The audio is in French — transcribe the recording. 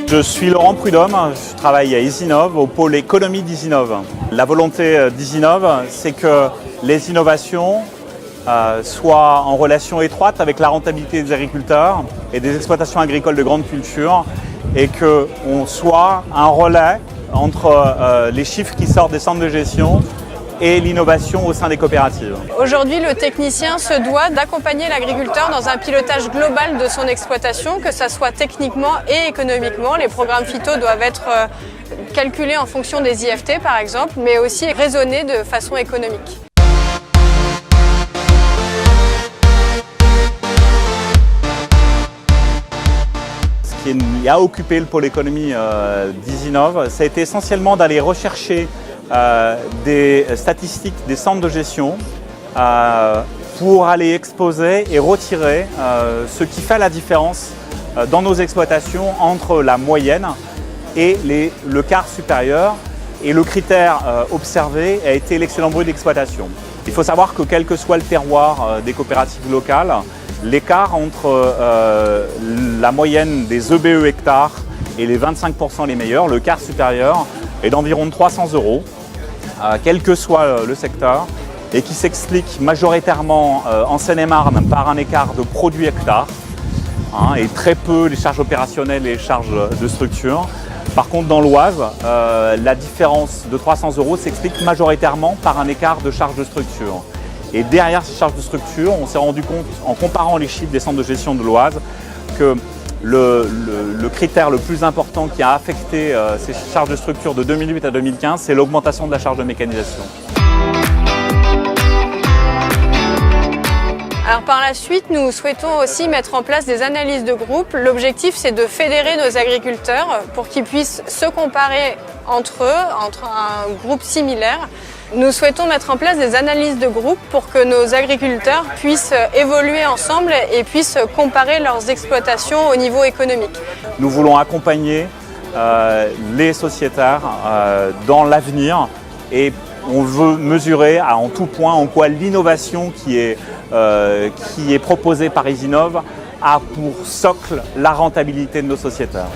Je suis Laurent Prudhomme, je travaille à Easinov, au pôle économie d'Easinov. La volonté d'Easinov, c'est que les innovations soient en relation étroite avec la rentabilité des agriculteurs et des exploitations agricoles de grande culture et qu'on soit un relais entre les chiffres qui sortent des centres de gestion et l'innovation au sein des coopératives. Aujourd'hui, le technicien se doit d'accompagner l'agriculteur dans un pilotage global de son exploitation, que ce soit techniquement et économiquement. Les programmes phyto doivent être calculés en fonction des IFT par exemple, mais aussi raisonnés de façon économique. Ce qui a occupé le pôle économie d'Easinov, ça a été essentiellement d'aller rechercher des statistiques des centres de gestion pour aller exposer et retirer ce qui fait la différence dans nos exploitations entre la moyenne et le quart supérieur. Et le critère observé a été l'excellent bruit d'exploitation. Il faut savoir que quel que soit le terroir des coopératives locales, l'écart entre la moyenne des EBE hectares et les 25% les meilleurs, le quart supérieur, est d'environ 300 €, quel que soit le secteur, et qui s'explique majoritairement en Seine-et-Marne par un écart de produits hectares, et très peu les charges opérationnelles et les charges de structure. Par contre, dans l'Oise, la différence de 300 € s'explique majoritairement par un écart de charges de structure. Et derrière ces charges de structure, on s'est rendu compte, en comparant les chiffres des centres de gestion de l'Oise, que le critère le plus important qui a affecté ces charges de structure de 2008 à 2015, c'est l'augmentation de la charge de mécanisation. Alors par la suite, nous souhaitons aussi mettre en place des analyses de groupe. L'objectif, c'est de fédérer nos agriculteurs pour qu'ils puissent se comparer entre eux, entre un groupe similaire. Nous souhaitons mettre en place des analyses de groupe pour que nos agriculteurs puissent évoluer ensemble et puissent comparer leurs exploitations au niveau économique. Nous voulons accompagner les sociétaires dans l'avenir et on veut mesurer en tout point en quoi l'innovation qui est proposée par Easinov a pour socle la rentabilité de nos sociétaires.